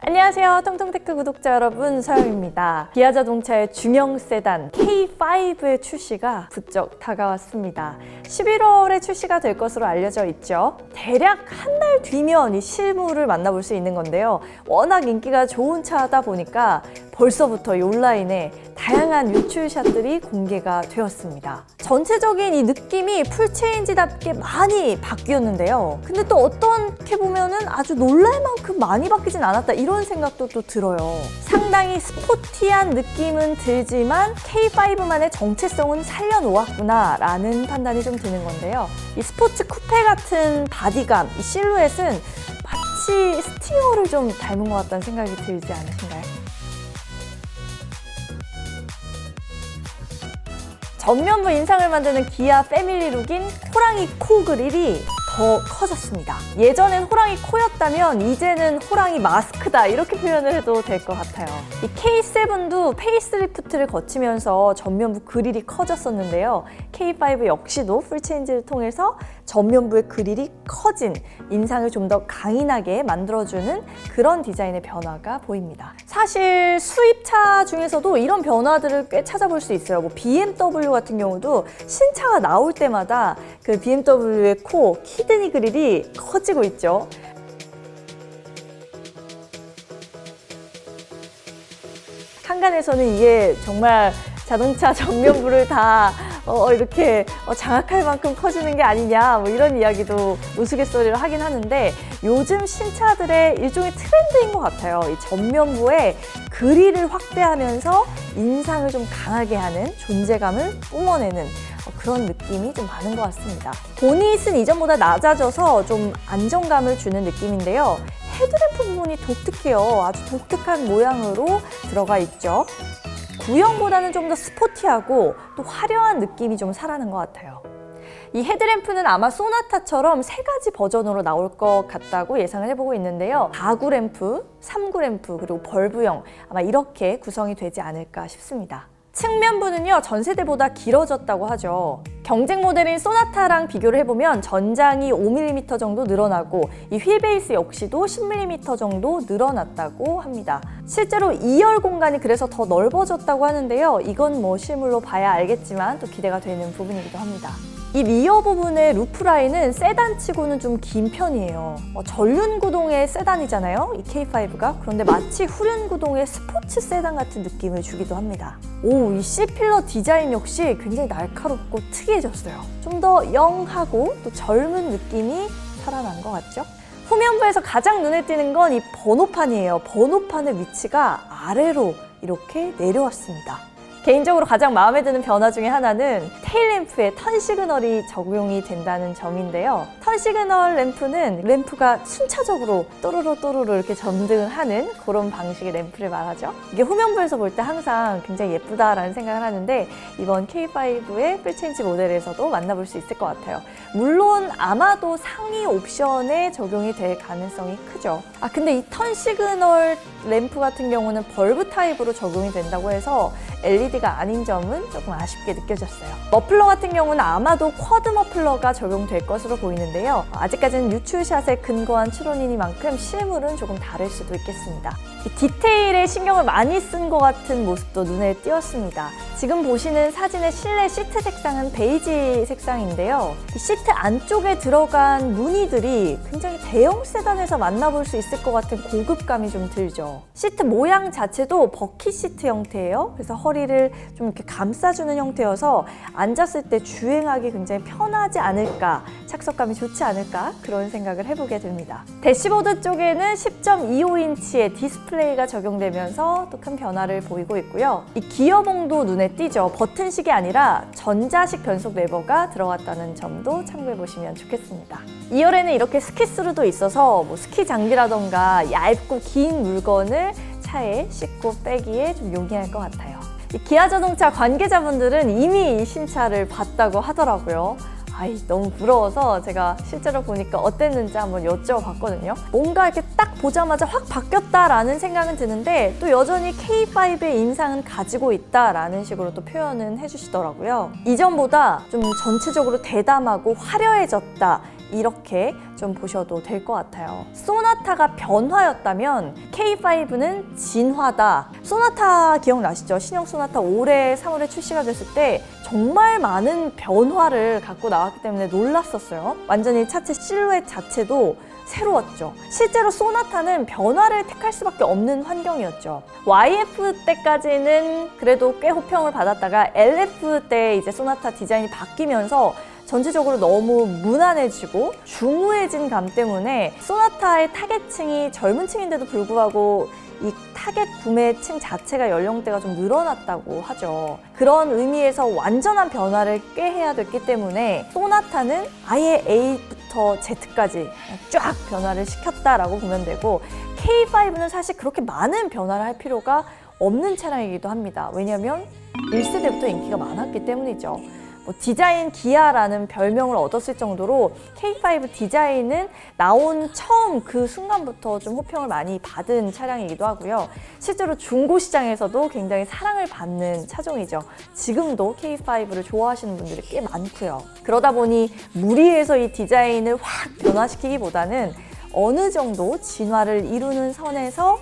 안녕하세요. 통통테크 구독자 여러분, 서영입니다. 기아자동차의 중형 세단 K5의 출시가 부쩍 다가왔습니다. 11월에 출시가 될 것으로 알려져 있죠. 대략 한 달 뒤면 이 실물을 만나볼 수 있는 건데요. 워낙 인기가 좋은 차다 보니까 벌써부터 이 온라인에 다양한 유출샷들이 공개가 되었습니다. 전체적인 이 느낌이 풀체인지답게 많이 바뀌었는데요. 근데 또 어떻게 보면은 아주 놀랄 만큼 많이 바뀌진 않았다, 이런 생각도 또 들어요. 상당히 스포티한 느낌은 들지만 K5만의 정체성은 살려놓았구나 라는 판단이 좀 드는 건데요. 이 스포츠 쿠페 같은 바디감, 이 실루엣은 마치 스팅어를 좀 닮은 것 같다는 생각이 들지 않으신가요? 전면부 인상을 만드는 기아 패밀리룩인 호랑이 코 그릴이 더 커졌습니다. 예전엔 호랑이 코였다면 이제는 호랑이 마스크다, 이렇게 표현을 해도 될 것 같아요. 이 K7도 페이스리프트를 거치면서 전면부 그릴이 커졌었는데요. K5 역시도 풀체인지를 통해서 전면부의 그릴이 커진 인상을 좀 더 강인하게 만들어주는 그런 디자인의 변화가 보입니다. 사실 수입차 중에서도 이런 변화들을 꽤 찾아볼 수 있어요. BMW 같은 경우도 신차가 나올 때마다 그 BMW의 코, 키드니 그릴이 커지고 있죠. 한간에서는 이게 정말 자동차 전면부를 다 이렇게 장악할 만큼 커지는 게 아니냐, 뭐 이런 이야기도 우스갯소리를 하긴 하는데, 요즘 신차들의 일종의 트렌드인 것 같아요. 이 전면부에 그릴을 확대하면서 인상을 좀 강하게 하는, 존재감을 뿜어내는 그런 느낌이 좀 많은 것 같습니다. 보닛은 이전보다 낮아져서 좀 안정감을 주는 느낌인데요. 헤드램프 부분이 독특해요. 아주 독특한 모양으로 들어가 있죠. 구형보다는 좀 더 스포티하고 또 화려한 느낌이 좀 살아난 것 같아요. 이 헤드램프는 아마 소나타처럼 3가지 버전으로 나올 것 같다고 예상을 해보고 있는데요. 4구 램프, 3구 램프, 그리고 벌브형, 아마 이렇게 구성이 되지 않을까 싶습니다. 측면부는요, 전 세대보다 길어졌다고 하죠. 경쟁 모델인 소나타랑 비교를 해보면 전장이 5mm 정도 늘어나고 이 휠베이스 역시도 10mm 정도 늘어났다고 합니다. 실제로 2열 공간이 그래서 더 넓어졌다고 하는데요. 이건 뭐 실물로 봐야 알겠지만 또 기대가 되는 부분이기도 합니다. 이 리어 부분의 루프라인은 세단치고는 좀 긴 편이에요. 전륜구동의 세단이잖아요, 이 K5가. 그런데 마치 후륜구동의 스포츠 세단 같은 느낌을 주기도 합니다. 이 C필러 디자인 역시 굉장히 날카롭고 특이해졌어요. 좀 더 영하고 또 젊은 느낌이 살아난 것 같죠? 후면부에서 가장 눈에 띄는 건 이 번호판이에요. 번호판의 위치가 아래로 이렇게 내려왔습니다. 개인적으로 가장 마음에 드는 변화 중에 하나는 테일램프에 턴 시그널이 적용이 된다는 점인데요. 턴 시그널 램프는 램프가 순차적으로 또르르 이렇게 전등하는 그런 방식의 램프를 말하죠. 이게 후면부에서 볼 때 항상 굉장히 예쁘다라는 생각을 하는데, 이번 K5의 풀체인지 모델에서도 만나볼 수 있을 것 같아요. 물론 아마도 상위 옵션에 적용이 될 가능성이 크죠. 근데 이 턴 시그널 램프 같은 경우는 벌브 타입으로 적용이 된다고 해서 LED가 아닌 점은 조금 아쉽게 느껴졌어요. 머플러 같은 경우는 아마도 쿼드 머플러가 적용될 것으로 보이는데요. 아직까지는 유출샷에 근거한 추론이니만큼 실물은 조금 다를 수도 있겠습니다. 이 디테일에 신경을 많이 쓴 것 같은 모습도 눈에 띄었습니다. 지금 보시는 사진의 실내 시트 색상은 베이지 색상인데요. 이 시트 안쪽에 들어간 무늬들이 굉장히 대형 세단에서 만나볼 수 있을 것 같은 고급감이 좀 들죠. 시트 모양 자체도 버킷 시트 형태예요. 그래서 허리를 좀 이렇게 감싸주는 형태여서 앉았을 때 주행하기 굉장히 편하지 않을까, 착석감이 좋지 않을까, 그런 생각을 해보게 됩니다. 대시보드 쪽에는 10.25인치의 디스플레이가 적용되면서 또 큰 변화를 보이고 있고요. 이 기어봉도 눈에 띄죠. 버튼식이 아니라 전자식 변속 레버가 들어갔다는 점도 참고해 보시면 좋겠습니다. 2열에는 이렇게 스키스루도 있어서 스키 장비라던가 얇고 긴 물건을 차에 싣고 빼기에 좀 용이할 것 같아요. 이 기아자동차 관계자분들은 이미 이 신차를 봤다고 하더라고요. 너무 부러워서 제가 실제로 보니까 어땠는지 한번 여쭤봤거든요. 뭔가 이렇게 딱 보자마자 확 바뀌었다라는 생각은 드는데, 또 여전히 K5의 인상은 가지고 있다라는 식으로 또 표현은 해주시더라고요. 이전보다 좀 전체적으로 대담하고 화려해졌다, 이렇게 좀 보셔도 될 것 같아요. 소나타가 변화였다면 K5는 진화다. 소나타 기억나시죠? 신형 소나타 올해 3월에 출시가 됐을 때 정말 많은 변화를 갖고 나왔기 때문에 놀랐었어요. 완전히 차체 실루엣 자체도 새로웠죠. 실제로 소나타는 변화를 택할 수밖에 없는 환경이었죠. YF 때까지는 그래도 꽤 호평을 받았다가 LF 때 이제 소나타 디자인이 바뀌면서 전체적으로 너무 무난해지고 중후해진 감 때문에 소나타의 타겟층이 젊은 층인데도 불구하고 이 타겟 구매층 자체가 연령대가 좀 늘어났다고 하죠. 그런 의미에서 완전한 변화를 꾀해야 됐기 때문에 소나타는 아예 A부터 Z까지 쫙 변화를 시켰다라고 보면 되고, K5는 사실 그렇게 많은 변화를 할 필요가 없는 차량이기도 합니다. 왜냐하면 1세대부터 인기가 많았기 때문이죠. 디자인 기아라는 별명을 얻었을 정도로 K5 디자인은 나온 처음 그 순간부터 좀 호평을 많이 받은 차량이기도 하고요. 실제로 중고 시장에서도 굉장히 사랑을 받는 차종이죠. 지금도 K5를 좋아하시는 분들이 꽤 많고요. 그러다 보니 무리해서 이 디자인을 확 변화시키기보다는 어느 정도 진화를 이루는 선에서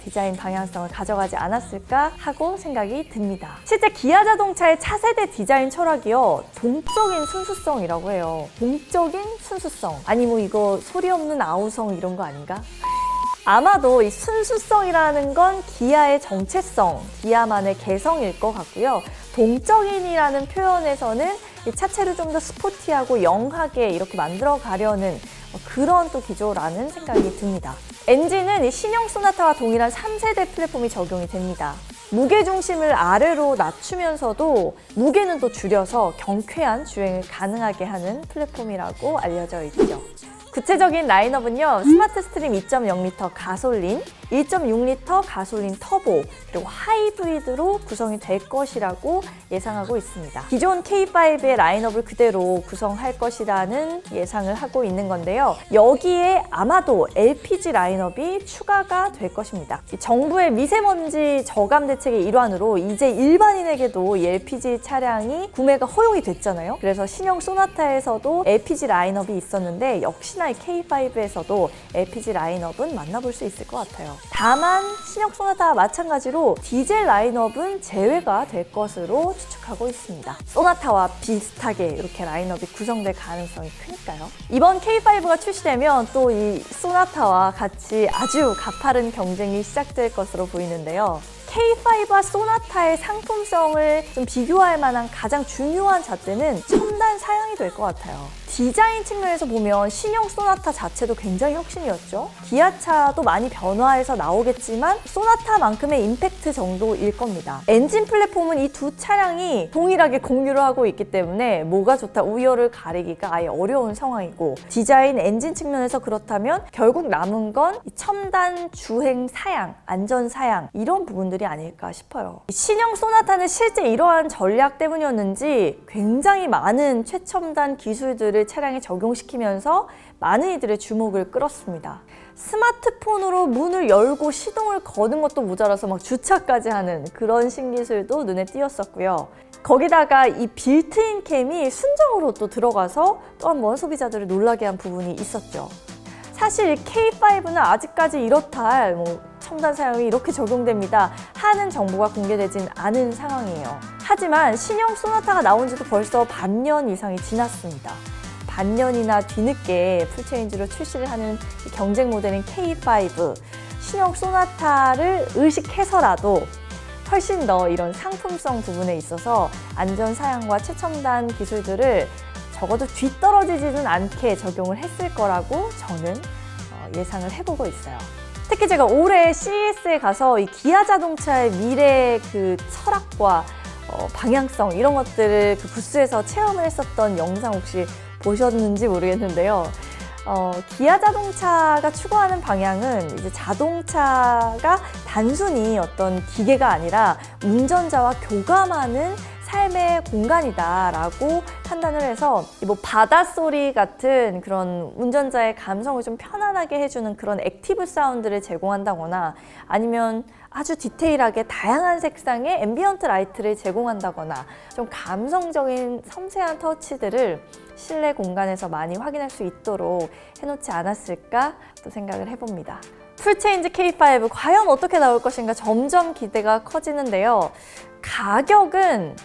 디자인 방향성을 가져가지 않았을까 하고 생각이 듭니다. 실제 기아 자동차의 차세대 디자인 철학이요, 동적인 순수성이라고 해요. 동적인 순수성. 아니 뭐 이거 소리 없는 아우성 이런 거 아닌가? 아마도 이 순수성이라는 건 기아의 정체성, 기아만의 개성일 것 같고요. 동적인이라는 표현에서는 이 차체를 좀 더 스포티하고 영하게 이렇게 만들어 가려는 그런 또 기조라는 생각이 듭니다. 엔진은 이 신형 소나타와 동일한 3세대 플랫폼이 적용이 됩니다. 무게중심을 아래로 낮추면서도 무게는 또 줄여서 경쾌한 주행을 가능하게 하는 플랫폼이라고 알려져 있죠. 구체적인 라인업은요, 스마트 스트림 2.0L 가솔린, 1.6L 가솔린 터보, 그리고 하이브리드로 구성이 될 것이라고 예상하고 있습니다. 기존 K5의 라인업을 그대로 구성할 것이라는 예상을 하고 있는 건데요. 여기에 아마도 LPG 라인업이 추가가 될 것입니다. 정부의 미세먼지 저감 대책의 일환으로 이제 일반인에게도 이 LPG 차량이 구매가 허용이 됐잖아요. 그래서 신형 소나타에서도 LPG 라인업이 있었는데 역시나 K5에서도 LPG 라인업은 만나볼 수 있을 것 같아요. 다만 신형 소나타와 마찬가지로 디젤 라인업은 제외가 될 것으로 추측하고 있습니다. 소나타와 비슷하게 이렇게 라인업이 구성될 가능성이 크니까요. 이번 K5가 출시되면 또 이 소나타와 같이 아주 가파른 경쟁이 시작될 것으로 보이는데요. K5와 소나타의 상품성을 좀 비교할 만한 가장 중요한 잣대는 첨단 사양이 될 것 같아요. 디자인 측면에서 보면 신형 소나타 자체도 굉장히 혁신이었죠. 기아차도 많이 변화해서 나오겠지만 소나타만큼의 임팩트 정도일 겁니다. 엔진 플랫폼은 이 두 차량이 동일하게 공유를 하고 있기 때문에 뭐가 좋다 우열을 가리기가 아예 어려운 상황이고, 디자인 엔진 측면에서 그렇다면 결국 남은 건 첨단 주행 사양, 안전 사양 이런 부분들이 아닐까 싶어요. 신형 소나타는 실제 이러한 전략 때문이었는지 굉장히 많은 최첨단 기술들을 차량에 적용시키면서 많은 이들의 주목을 끌었습니다. 스마트폰으로 문을 열고 시동을 거는 것도 모자라서 막 주차까지 하는 그런 신기술도 눈에 띄었었고요. 거기다가 이 빌트인 캠이 순정으로 또 들어가서 또 한 번 소비자들을 놀라게 한 부분이 있었죠. 사실 K5는 아직까지 이렇다 할 첨단 사양이 이렇게 적용됩니다 하는 정보가 공개되진 않은 상황이에요. 하지만 신형 소나타가 나온 지도 벌써 반년 이상이 지났습니다. 반년이나 뒤늦게 풀체인지로 출시를 하는 경쟁 모델인 K5, 신형 소나타를 의식해서라도 훨씬 더 이런 상품성 부분에 있어서 안전 사양과 최첨단 기술들을 적어도 뒤떨어지지는 않게 적용을 했을 거라고 저는 예상을 해보고 있어요. 특히 제가 올해 CES에 가서 이 기아 자동차의 미래 그 철학과 방향성 이런 것들을 그 부스에서 체험을 했었던 영상 혹시 보셨는지 모르겠는데요. 기아 자동차가 추구하는 방향은 이제 자동차가 단순히 어떤 기계가 아니라 운전자와 교감하는 삶의 공간이다라고 판단을 해서 뭐 바닷소리 같은 그런 운전자의 감성을 좀 편안하게 해주는 그런 액티브 사운드를 제공한다거나 아니면 아주 디테일하게 다양한 색상의 앰비언트 라이트를 제공한다거나 좀 감성적인 섬세한 터치들을 실내 공간에서 많이 확인할 수 있도록 해놓지 않았을까 또 생각을 해봅니다. 풀체인지 K5 과연 어떻게 나올 것인가 점점 기대가 커지는데요. 가격은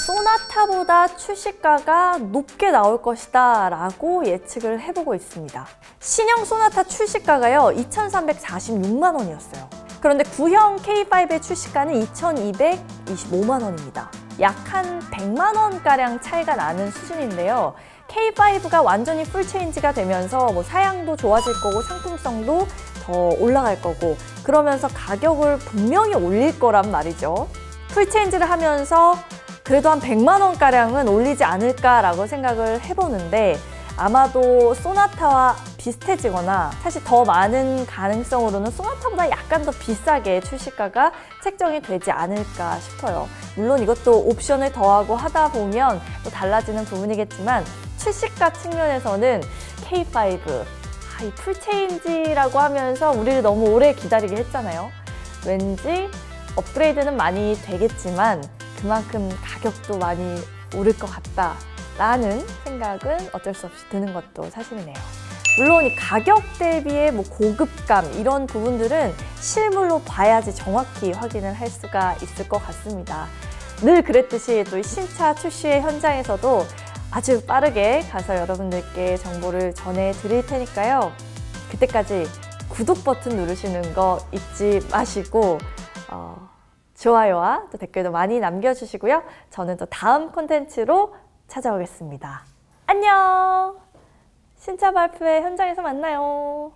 소나타보다 출시가가 높게 나올 것이다 라고 예측을 해보고 있습니다. 신형 소나타 출시가가요 2,346만 원이었어요. 그런데 구형 K5의 출시가는 2,225만 원입니다. 약 한 100만 원가량 차이가 나는 수준인데요. K5가 완전히 풀체인지가 되면서 뭐 사양도 좋아질 거고 상품성도 더 올라갈 거고 그러면서 가격을 분명히 올릴 거란 말이죠. 풀체인지를 하면서 그래도 한 100만 원가량은 올리지 않을까라고 생각을 해보는데 아마도 소나타와 비슷해지거나 사실 더 많은 가능성으로는 소나타보다 약간 더 비싸게 출시가가 책정이 되지 않을까 싶어요. 물론 이것도 옵션을 더하고 하다 보면 또 달라지는 부분이겠지만 출시가 측면에서는 K5 이 풀체인지라고 하면서 우리를 너무 오래 기다리게 했잖아요. 왠지 업그레이드는 많이 되겠지만 그만큼 가격도 많이 오를 것 같다라는 생각은 어쩔 수 없이 드는 것도 사실이네요. 물론 이 가격 대비의 뭐 고급감 이런 부분들은 실물로 봐야지 정확히 확인을 할 수가 있을 것 같습니다. 늘 그랬듯이 또 이 신차 출시의 현장에서도 아주 빠르게 가서 여러분들께 정보를 전해드릴 테니까요. 그때까지 구독 버튼 누르시는 거 잊지 마시고 좋아요와 또 댓글도 많이 남겨주시고요. 저는 또 다음 콘텐츠로 찾아오겠습니다. 안녕! 신차 발표회 현장에서 만나요.